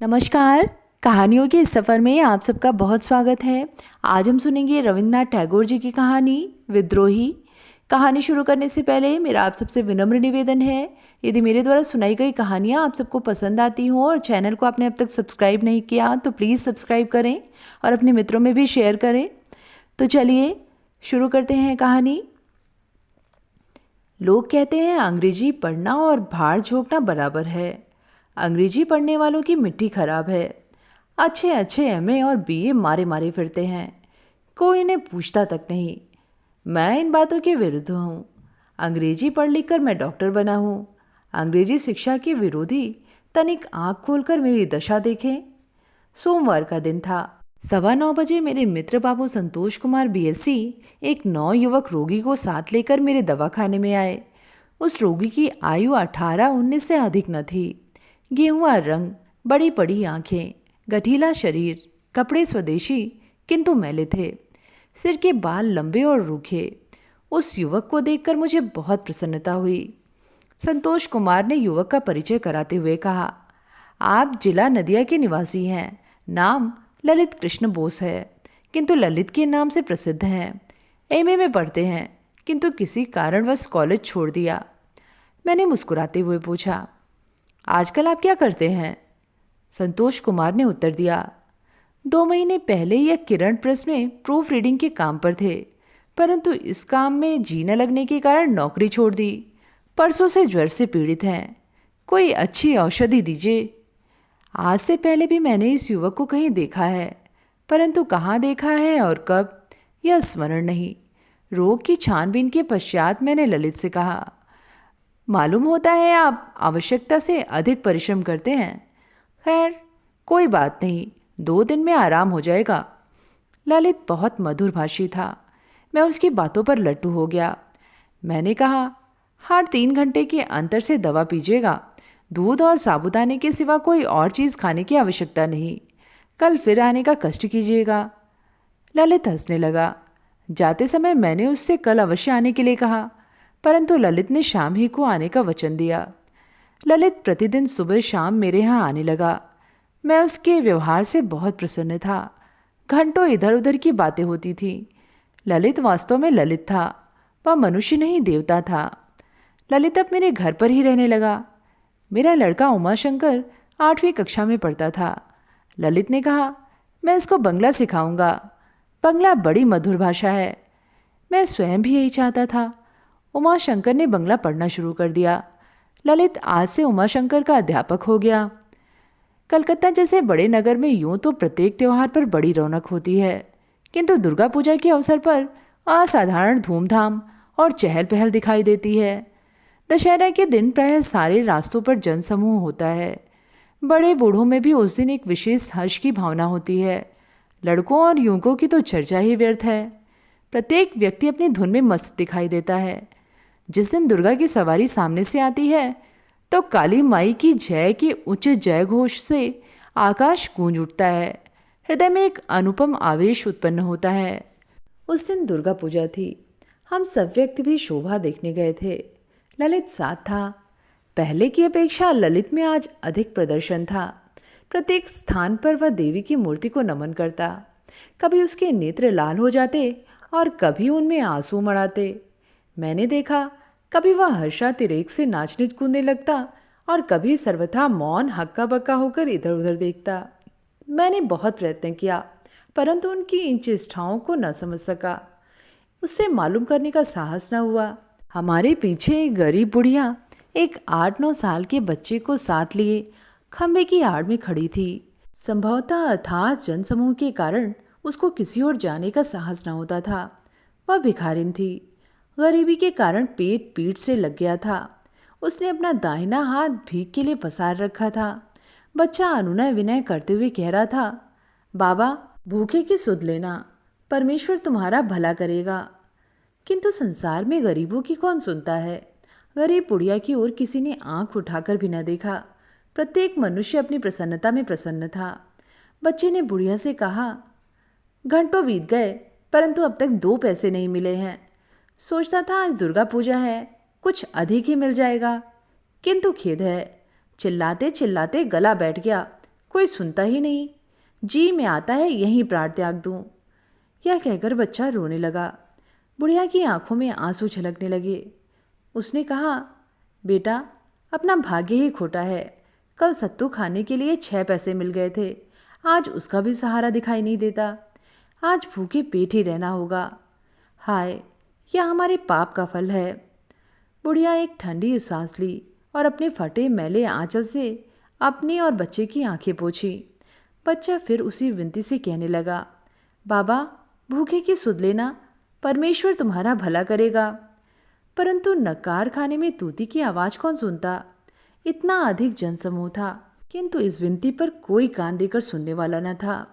नमस्कार। कहानियों के इस सफ़र में आप सबका बहुत स्वागत है। आज हम सुनेंगे रविंद्रनाथ टैगोर जी की कहानी विद्रोही। कहानी शुरू करने से पहले मेरा आप सबसे विनम्र निवेदन है, यदि मेरे द्वारा सुनाई गई कहानियाँ आप सबको पसंद आती हों और चैनल को आपने अब तक सब्सक्राइब नहीं किया तो प्लीज़ सब्सक्राइब करें और अपने मित्रों में भी शेयर करें। तो चलिए शुरू करते हैं कहानी। लोग कहते हैं अंग्रेजी पढ़ना और भाड़ झोंकना बराबर है। अंग्रेजी पढ़ने वालों की मिट्टी खराब है। अच्छे अच्छे एमए और बीए मारे मारे फिरते हैं, कोई इन्हें पूछता तक नहीं। मैं इन बातों के विरुद्ध हूँ। अंग्रेजी पढ़ लिख कर मैं डॉक्टर बना हूँ। अंग्रेजी शिक्षा के विरोधी तनिक आँख खोलकर मेरी दशा देखें। सोमवार का दिन था। 9:15 बजे मेरे मित्र बाबू संतोष कुमार बीएससी एक नौयुवक रोगी को साथ लेकर मेरे दवाखाने में आए। उस रोगी की आयु 18-19 से अधिक न थी। गेहुआ रंग, बड़ी बड़ी आंखें, गठीला शरीर, कपड़े स्वदेशी किंतु मैले थे। सिर के बाल लंबे और रूखे। उस युवक को देखकर मुझे बहुत प्रसन्नता हुई। संतोष कुमार ने युवक का परिचय कराते हुए कहा, आप जिला नदिया के निवासी हैं। नाम ललित कृष्ण बोस है, किंतु ललित के नाम से प्रसिद्ध हैं। एमए में पढ़ते हैं, किंतु किसी कारणवश कॉलेज छोड़ दिया। मैंने मुस्कुराते हुए पूछा, आजकल आप क्या करते हैं? संतोष कुमार ने उत्तर दिया, 2 महीने पहले यह किरण प्रेस में प्रूफ रीडिंग के काम पर थे, परंतु इस काम में जी न लगने के कारण नौकरी छोड़ दी। परसों से ज्वर से पीड़ित हैं। कोई अच्छी औषधि दीजिए। आज से पहले भी मैंने इस युवक को कहीं देखा है, परंतु कहाँ देखा है और कब, यह स्मरण नहीं। रोग की छानबीन के पश्चात मैंने ललित से कहा, मालूम होता है आप आवश्यकता से अधिक परिश्रम करते हैं। खैर कोई बात नहीं, 2 दिन में आराम हो जाएगा। ललित बहुत मधुरभाषी था। मैं उसकी बातों पर लट्टू हो गया। मैंने कहा, हर 3 घंटे के अंतर से दवा पीजिएगा। दूध और साबुदाने के सिवा कोई और चीज़ खाने की आवश्यकता नहीं। कल फिर आने का कष्ट कीजिएगा। ललित हंसने लगा। जाते समय मैंने उससे कल अवश्य आने के लिए कहा, परंतु ललित ने शाम ही को आने का वचन दिया। ललित प्रतिदिन सुबह शाम मेरे यहाँ आने लगा। मैं उसके व्यवहार से बहुत प्रसन्न था। घंटों इधर उधर की बातें होती थीं। ललित वास्तव में ललित था, वह मनुष्य नहीं देवता था। ललित अब मेरे घर पर ही रहने लगा। मेरा लड़का उमाशंकर 8वीं कक्षा में पढ़ता था। ललित ने कहा, मैं इसको बंगला सिखाऊंगा। बंगला बड़ी मधुर भाषा है। मैं स्वयं भी यही चाहता था। उमाशंकर ने बंगला पढ़ना शुरू कर दिया। ललित आज से उमाशंकर का अध्यापक हो गया। कलकत्ता जैसे बड़े नगर में यूं तो प्रत्येक त्यौहार पर बड़ी रौनक होती है, किंतु दुर्गा पूजा के अवसर पर असाधारण धूमधाम और चहल पहल दिखाई देती है। दशहरा के दिन प्रायः सारे रास्तों पर जनसमूह होता है। बड़े बूढ़ों में भी उस दिन एक विशेष हर्ष की भावना होती है। लड़कों और युवकों की तो चर्चा ही व्यर्थ है। प्रत्येक व्यक्ति अपनी धुन में मस्त दिखाई देता है। जिस दिन दुर्गा की सवारी सामने से आती है तो काली माई की जय के उच्च जय घोष से आकाश गूंज उठता है। हृदय में एक अनुपम आवेश उत्पन्न होता है। उस दिन दुर्गा पूजा थी। हम सब व्यक्ति भी शोभा देखने गए थे। ललित साथ था। पहले की अपेक्षा ललित में आज अधिक प्रदर्शन था। प्रत्येक स्थान पर वह देवी की मूर्ति को नमन करता। कभी उसके नेत्र लाल हो जाते और कभी उनमें आंसू मड़ाते। मैंने देखा, कभी वह हर्षातिरेक से नाचने कूदने लगता और कभी सर्वथा मौन हक्का बक्का होकर इधर उधर देखता। मैंने बहुत प्रयत्न किया, परंतु उनकी इन चेष्टाओं को न समझ सका। उससे मालूम करने का साहस न हुआ। हमारे पीछे एक गरीब बुढ़िया एक 8-9 साल के बच्चे को साथ लिए खंबे की आड़ में खड़ी थी। संभवतः अथाह जनसमूह के कारण उसको किसी ओर जाने का साहस न होता था। वह भिखारिन थी। गरीबी के कारण पेट पीठ से लग गया था। उसने अपना दाहिना हाथ भीख के लिए पसार रखा था। बच्चा अनुनय विनय करते हुए कह रहा था, बाबा भूखे की सुध लेना, परमेश्वर तुम्हारा भला करेगा। किंतु संसार में गरीबों की कौन सुनता है। गरीब बुढ़िया की ओर किसी ने आंख उठाकर भी न देखा। प्रत्येक मनुष्य अपनी प्रसन्नता में प्रसन्न था। बच्चे ने बुढ़िया से कहा, घंटों बीत गए परंतु अब तक 2 पैसे नहीं मिले हैं। सोचता था आज दुर्गा पूजा है, कुछ अधिक ही मिल जाएगा, किंतु खेद है, चिल्लाते चिल्लाते गला बैठ गया। कोई सुनता ही नहीं। जी में आता है यहीं प्राण त्याग दूं। यह कहकर बच्चा रोने लगा। बुढ़िया की आंखों में आंसू छलकने लगे। उसने कहा, बेटा, अपना भाग्य ही खोटा है। कल सत्तू खाने के लिए 6 पैसे मिल गए थे, आज उसका भी सहारा दिखाई नहीं देता। आज भूखे पेट ही रहना होगा। हाय, यह हमारे पाप का फल है। बुढ़िया एक ठंडी सांस ली और अपने फटे मैले आंचल से अपनी और बच्चे की आंखें पोंछी। बच्चा फिर उसी विनती से कहने लगा, बाबा, भूखे की सुध लेना, परमेश्वर तुम्हारा भला करेगा। परंतु नकार खाने में तूती की आवाज़ कौन सुनता। इतना अधिक जनसमूह था, किंतु इस विनती पर कोई कान देकर सुनने वाला न था।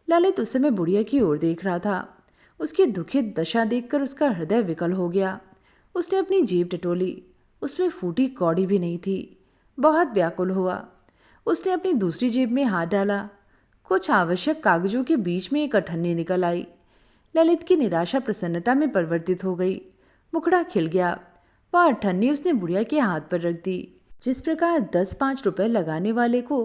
ललित उस समय बुढ़िया की ओर देख रहा था। उसकी दुखित दशा देखकर उसका हृदय विकल हो गया। उसने अपनी जेब टटोली, उसमें फूटी कौड़ी भी नहीं थी। बहुत व्याकुल हुआ। उसने अपनी दूसरी जेब में हाथ डाला। कुछ आवश्यक कागजों के बीच में एक अठन्नी निकल आई। ललित की निराशा प्रसन्नता में परिवर्तित हो गई। मुखड़ा खिल गया। वह अठन्नी उसने बुढ़िया के हाथ पर रख दी। जिस प्रकार 10-5 रुपए लगाने वाले को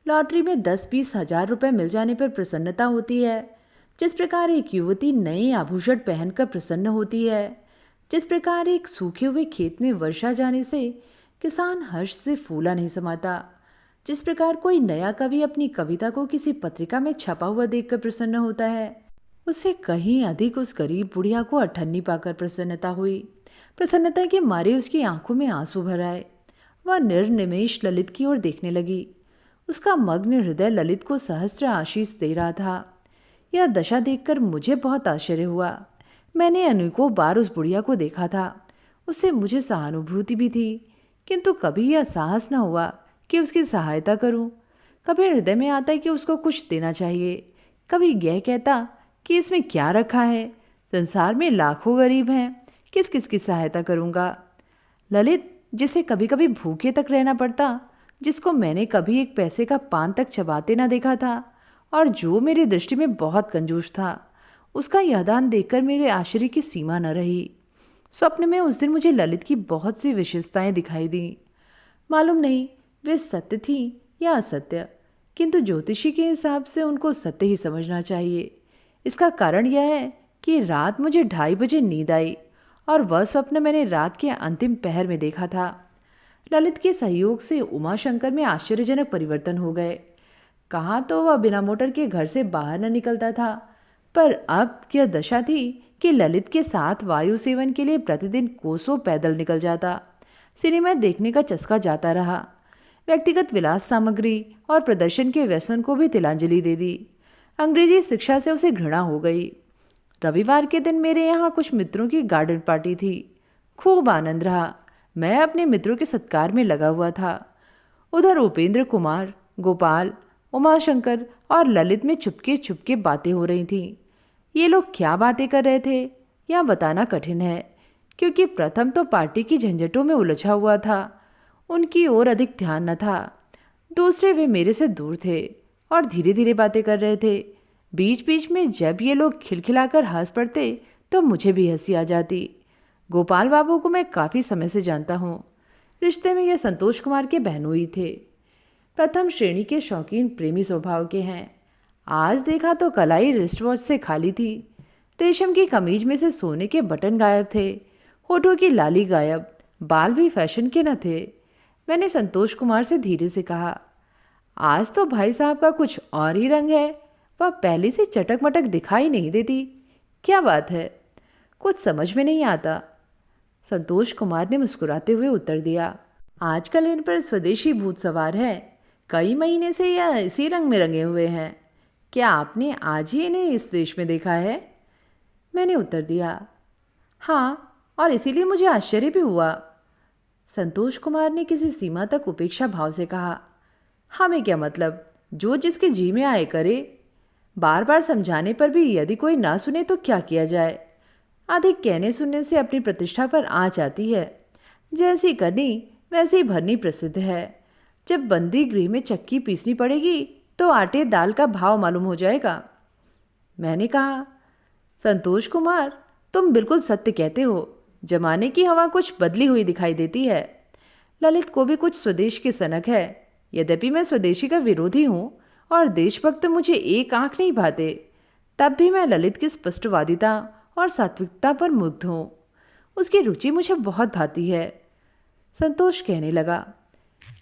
लॉटरी में 10-20 हजार रुपए मिल जाने पर प्रसन्नता होती है, जिस प्रकार एक युवती नए आभूषण पहनकर प्रसन्न होती है, जिस प्रकार एक सूखे हुए खेत में वर्षा जाने से किसान हर्ष से फूला नहीं समाता, जिस प्रकार कोई नया कवि अपनी कविता को किसी पत्रिका में छपा हुआ देखकर प्रसन्न होता है, उससे कहीं अधिक उस गरीब बुढ़िया को अठन्नी पाकर प्रसन्नता हुई। प्रसन्नता के मारे उसकी आंखों में आंसू भर आए। वह निर्निमेष ललित की ओर देखने लगी। उसका मग्न हृदय ललित को सहस्र आशीष दे रहा था। यह दशा देखकर मुझे बहुत आश्चर्य हुआ। मैंने अनेकों बार उस बुढ़िया को देखा था, उससे मुझे सहानुभूति भी थी, किंतु कभी यह साहस न हुआ कि उसकी सहायता करूं। कभी हृदय में आता है कि उसको कुछ देना चाहिए, कभी यह कहता कि इसमें क्या रखा है, संसार में लाखों गरीब हैं, किस किस की सहायता करूंगा। ललित, जिसे कभी कभी भूखे तक रहना पड़ता, जिसको मैंने कभी एक पैसे का पान तक चबाते ना देखा था और जो मेरी दृष्टि में बहुत कंजूस था, उसका यह दान देखकर मेरे आश्चर्य की सीमा न रही। स्वप्न में उस दिन मुझे ललित की बहुत सी विशेषताएं दिखाई दी। मालूम नहीं वे सत्य थी या असत्य, किंतु ज्योतिषी के हिसाब से उनको सत्य ही समझना चाहिए। इसका कारण यह है कि रात मुझे 2:30 बजे नींद आई और वह स्वप्न मैंने रात के अंतिम पहर में देखा था। ललित के सहयोग से उमाशंकर में आश्चर्यजनक परिवर्तन हो गए। कहाँ तो वह बिना मोटर के घर से बाहर न निकलता था, पर अब यह दशा थी कि ललित के साथ वायु सेवन के लिए प्रतिदिन कोसों पैदल निकल जाता। सिनेमा देखने का चस्का जाता रहा। व्यक्तिगत विलास सामग्री और प्रदर्शन के व्यसन को भी तिलांजलि दे दी। अंग्रेजी शिक्षा से उसे घृणा हो गई। रविवार के दिन मेरे यहाँ कुछ मित्रों की गार्डन पार्टी थी। खूब आनंद रहा। मैं अपने मित्रों के सत्कार में लगा हुआ था। उधर उपेंद्र कुमार, गोपाल, उमाशंकर और ललित में चुपके चुपके बातें हो रही थीं। ये लोग क्या बातें कर रहे थे यह बताना कठिन है, क्योंकि प्रथम तो पार्टी की झंझटों में उलझा हुआ था, उनकी ओर अधिक ध्यान न था। दूसरे वे मेरे से दूर थे और धीरे धीरे बातें कर रहे थे। बीच बीच में जब ये लोग खिलखिलाकर हंस पड़ते तो मुझे भी हंसी आ जाती। गोपाल बाबू को मैं काफ़ी समय से जानता हूँ। रिश्ते में ये संतोष कुमार के बहनोई थे। प्रथम श्रेणी के शौकीन प्रेमी स्वभाव के हैं। आज देखा तो कलाई रिस्ट वॉच से खाली थी। रेशम की कमीज में से सोने के बटन गायब थे। होठों की लाली गायब, बाल भी फैशन के न थे। मैंने संतोष कुमार से धीरे से कहा, आज तो भाई साहब का कुछ और ही रंग है। वह पहले से चटक मटक दिखाई नहीं देती। क्या बात है? कुछ समझ में नहीं आता। संतोष कुमार ने मुस्कुराते हुए उत्तर दिया, आजकल इन पर स्वदेशी भूत सवार है। कई महीने से यह इसी रंग में रंगे हुए हैं। क्या आपने आज ही इन्हें इस वेश में देखा है? मैंने उत्तर दिया, हाँ, और इसीलिए मुझे आश्चर्य भी हुआ। संतोष कुमार ने किसी सीमा तक उपेक्षा भाव से कहा, हमें क्या मतलब, जो जिसके जी में आए करे। बार बार समझाने पर भी यदि कोई ना सुने तो क्या किया जाए। अधिक कहने सुनने से अपनी प्रतिष्ठा पर आँच आती है। जैसी करनी वैसी भरनी प्रसिद्ध है। जब बंदी गृह में चक्की पीसनी पड़ेगी तो आटे दाल का भाव मालूम हो जाएगा। मैंने कहा, संतोष कुमार, तुम बिल्कुल सत्य कहते हो। जमाने की हवा कुछ बदली हुई दिखाई देती है। ललित को भी कुछ स्वदेश की सनक है। यद्यपि मैं स्वदेशी का विरोधी हूँ, और देशभक्त मुझे एक आंख नहीं भाते, तब भी मैं ललित की स्पष्टवादिता और सात्विकता पर मुग्ध हूँ। उसकी रुचि मुझे बहुत भाती है। संतोष कहने लगा,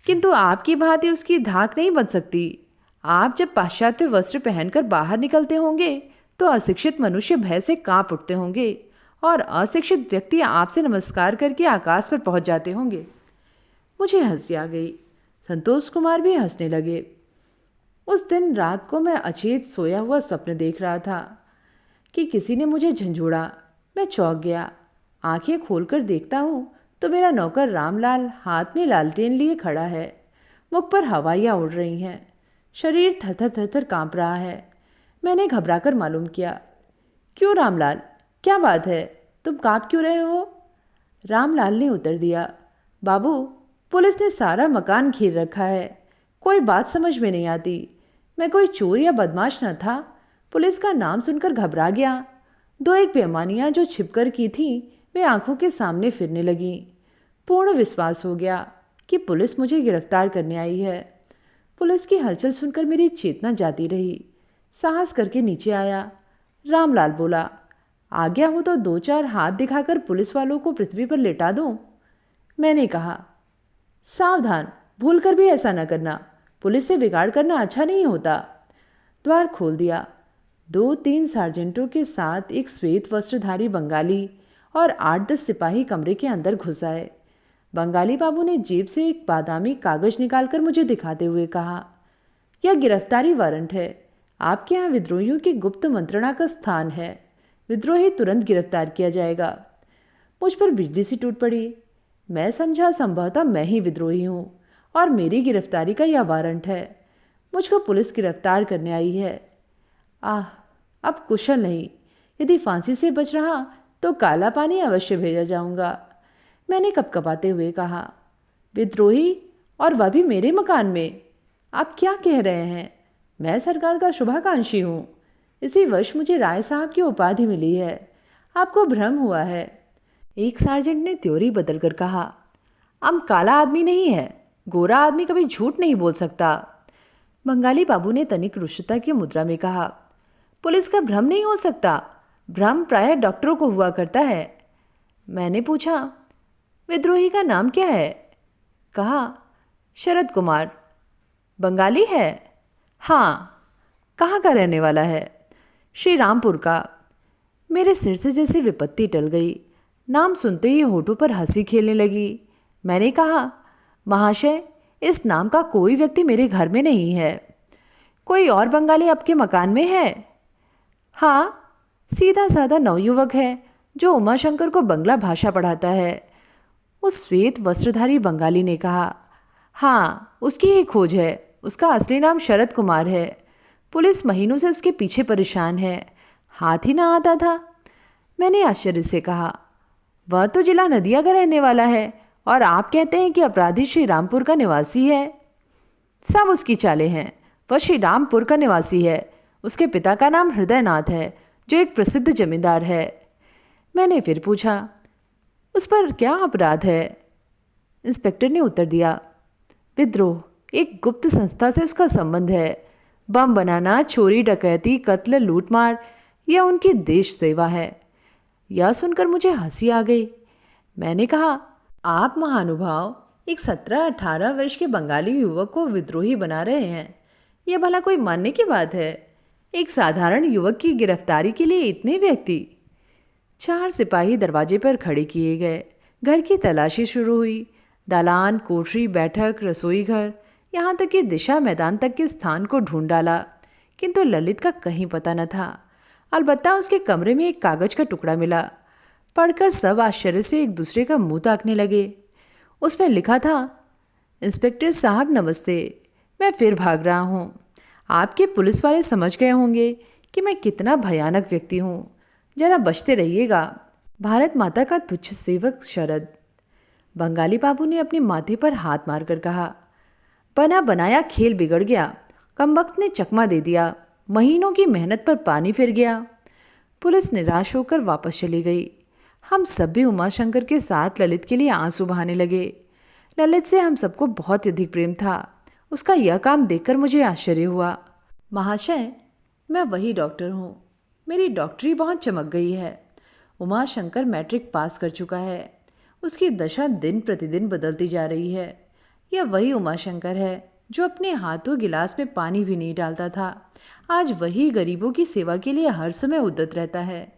किंतु आपकी भांति उसकी धाक नहीं बन सकती। आप जब पाश्चात्य वस्त्र पहनकर बाहर निकलते होंगे तो अशिक्षित मनुष्य भय से कांप उठते होंगे और अशिक्षित व्यक्ति आपसे नमस्कार करके आकाश पर पहुंच जाते होंगे। मुझे हंसी आ गई। संतोष कुमार भी हंसने लगे। उस दिन रात को मैं अचेत सोया हुआ स्वप्न देख रहा था कि किसी ने मुझे झंझोड़ा। मैं चौंक गया। आंखें खोलकर देखता हूँ तो मेरा नौकर रामलाल हाथ में लालटेन लिए खड़ा है। मुख पर हवाइयाँ उड़ रही हैं। शरीर थरथर थरथर कांप रहा है। मैंने घबराकर मालूम किया, क्यों रामलाल, क्या बात है, तुम कांप क्यों रहे हो? रामलाल ने उत्तर दिया, बाबू, पुलिस ने सारा मकान घेर रखा है। कोई बात समझ में नहीं आती। मैं कोई चोर या बदमाश न था। पुलिस का नाम सुनकर घबरा गया। दो एक बेईमानियाँ जो छिपकर की थीं वे आंखों के सामने फिरने लगीं। पूर्ण विश्वास हो गया कि पुलिस मुझे गिरफ्तार करने आई है। पुलिस की हलचल सुनकर मेरी चेतना जाती रही। साहस करके नीचे आया। रामलाल बोला, आ गया हूँ तो दो चार हाथ दिखाकर पुलिस वालों को पृथ्वी पर लेटा दूँ। मैंने कहा, सावधान, भूलकर भी ऐसा न करना। पुलिस से बिगाड़ करना अच्छा नहीं होता। द्वार खोल दिया। 2-3 सार्जेंटों के साथ एक श्वेत वस्त्रधारी बंगाली और 8-10 सिपाही कमरे के अंदर घुस आए। बंगाली बाबू ने जेब से एक बादामी कागज निकालकर मुझे दिखाते हुए कहा, यह गिरफ्तारी वारंट है। आपके यहाँ विद्रोहियों की गुप्त मंत्रणा का स्थान है। विद्रोही तुरंत गिरफ्तार किया जाएगा। मुझ पर बिजली सी टूट पड़ी। मैं समझा संभवतः मैं ही विद्रोही हूँ और मेरी गिरफ्तारी का यह वारंट है। मुझको पुलिस गिरफ्तार करने आई है। अब कुशल नहीं। यदि फांसी से बच रहा तो काला पानी अवश्य भेजा जाऊंगा। मैंने कपकपाते हुए कहा, विद्रोही, और वह भी मेरे मकान में? आप क्या कह रहे हैं? मैं सरकार का शुभाकांक्षी हूँ। इसी वर्ष मुझे राय साहब की उपाधि मिली है। आपको भ्रम हुआ है। एक सार्जेंट ने त्योरी बदलकर कहा, अब काला आदमी नहीं है, गोरा आदमी कभी झूठ नहीं बोल सकता। बंगाली बाबू ने तनिक रुष्टता की मुद्रा में कहा, पुलिस का भ्रम नहीं हो सकता। भ्रम प्रायः डॉक्टरों को हुआ करता है। मैंने पूछा, विद्रोही का नाम क्या है? कहा, शरद कुमार। बंगाली है? हाँ। कहाँ का रहने वाला है? श्री रामपुर का। मेरे सिर से जैसे विपत्ति टल गई। नाम सुनते ही होठों पर हंसी खेलने लगी। मैंने कहा, महाशय, इस नाम का कोई व्यक्ति मेरे घर में नहीं है। कोई और बंगाली आपके मकान में है? हाँ, सीधा साधा नवयुवक है जो उमाशंकर को बंगला भाषा पढ़ाता है। उस श्वेत वस्त्रधारी बंगाली ने कहा, हाँ, उसकी ही खोज है। उसका असली नाम शरद कुमार है। पुलिस महीनों से उसके पीछे परेशान है। हाथ ही ना आता था। मैंने आश्चर्य से कहा, वह तो जिला नदिया का रहने वाला है और आप कहते हैं कि अपराधी श्री रामपुर का निवासी है। सब उसकी चालें हैं। वह श्री रामपुर का निवासी है। उसके पिता का नाम हृदयनाथ है जो एक प्रसिद्ध जमींदार है। मैंने फिर पूछा, उस पर क्या अपराध है? इंस्पेक्टर ने उत्तर दिया, विद्रोह, एक गुप्त संस्था से उसका संबंध है। बम बनाना, चोरी डकैती, कत्ल, लूटमार, यह उनकी देश सेवा है। यह सुनकर मुझे हंसी आ गई। मैंने कहा, आप महानुभाव एक 17-18 वर्ष के बंगाली युवक को विद्रोही बना रहे हैं। यह भला कोई मानने की बात है? एक साधारण युवक की गिरफ्तारी के लिए इतने व्यक्ति? 4 सिपाही दरवाजे पर खड़े किए गए। घर की तलाशी शुरू हुई। दालान, कोठरी, बैठक, रसोई घर, यहाँ तक कि दिशा मैदान तक के स्थान को ढूंढ डाला, किंतु ललित का कहीं पता न था। अलबत्ता उसके कमरे में एक कागज का टुकड़ा मिला। पढ़कर सब आश्चर्य से एक दूसरे का मुंह ताकने लगे। उसमें लिखा था, इंस्पेक्टर साहब नमस्ते, मैं फिर भाग रहा हूँ। आपके पुलिस वाले समझ गए होंगे कि मैं कितना भयानक व्यक्ति हूँ। जरा बचते रहिएगा। भारत माता का तुच्छ सेवक शरद। बंगाली बाबू ने अपने माथे पर हाथ मारकर कहा, बना बनाया खेल बिगड़ गया। कमबख्त ने चकमा दे दिया। महीनों की मेहनत पर पानी फिर गया। पुलिस निराश होकर वापस चली गई। हम सब भी उमाशंकर के साथ ललित के लिए आंसू बहाने लगे। ललित से हम सबको बहुत अधिक प्रेम था। उसका यह काम देखकर मुझे आश्चर्य हुआ। महाशय, मैं वही डॉक्टर हूँ। मेरी डॉक्टरी बहुत चमक गई है। उमाशंकर मैट्रिक पास कर चुका है। उसकी दशा दिन प्रतिदिन बदलती जा रही है। यह वही उमाशंकर है जो अपने हाथों गिलास में पानी भी नहीं डालता था। आज वही गरीबों की सेवा के लिए हर समय उद्यत रहता है।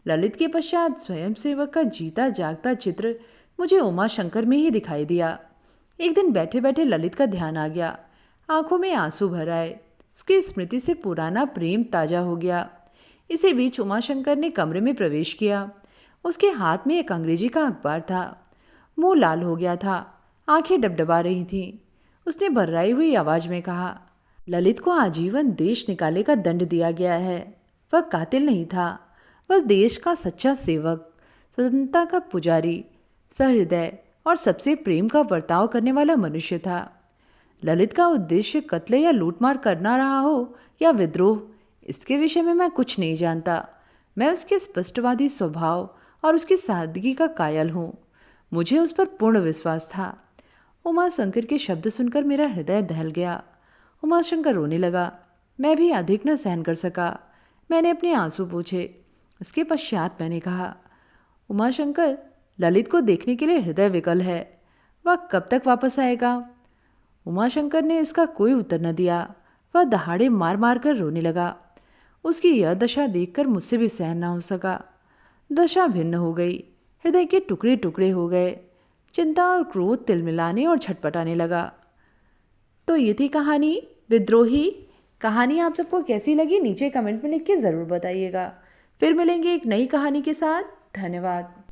ललित के पश्चात स्वयंसेवक का जीता जागता चित्र मुझे उमाशंकर में ही दिखाई दिया। एक दिन बैठे बैठे ललित का ध्यान आ गया। आंखों में आंसू भर आए। उसकी स्मृति से पुराना प्रेम ताजा हो गया। इसी बीच उमाशंकर ने कमरे में प्रवेश किया। उसके हाथ में एक अंग्रेजी का अखबार था। मुंह लाल हो गया था, आंखें डबडबा रही थीं। उसने भर्राई हुई आवाज में कहा, ललित को आजीवन देश निकाले का दंड दिया गया है। वह कातिल नहीं था, वह देश का सच्चा सेवक, स्वतंत्रता का पुजारी, सहृदय और सबसे प्रेम का बर्ताव करने वाला मनुष्य था। ललित का उद्देश्य कत्ल या लूटमार करना रहा हो या विद्रोह, इसके विषय में मैं कुछ नहीं जानता। मैं उसके स्पष्टवादी स्वभाव और उसकी सादगी का कायल हूँ। मुझे उस पर पूर्ण विश्वास था। उमाशंकर के शब्द सुनकर मेरा हृदय दहल गया। उमाशंकर रोने लगा। मैं भी अधिक न सहन कर सका। मैंने अपने आंसू पोंछे। इसके पश्चात मैंने कहा, उमाशंकर, ललित को देखने के लिए हृदय विकल है। वह कब तक वापस आएगा? उमाशंकर ने इसका कोई उत्तर न दिया। वह दहाड़े मार मार कर रोने लगा। उसकी यह दशा देखकर मुझसे भी सहन न हो सका। दशा भिन्न हो गई। हृदय के टुकड़े टुकड़े हो गए। चिंता और क्रोध तिलमिलाने और छटपटाने लगा। तो ये थी कहानी विद्रोही। कहानी आप सबको कैसी लगी नीचे कमेंट में लिख के ज़रूर बताइएगा। फिर मिलेंगे एक नई कहानी के साथ। धन्यवाद।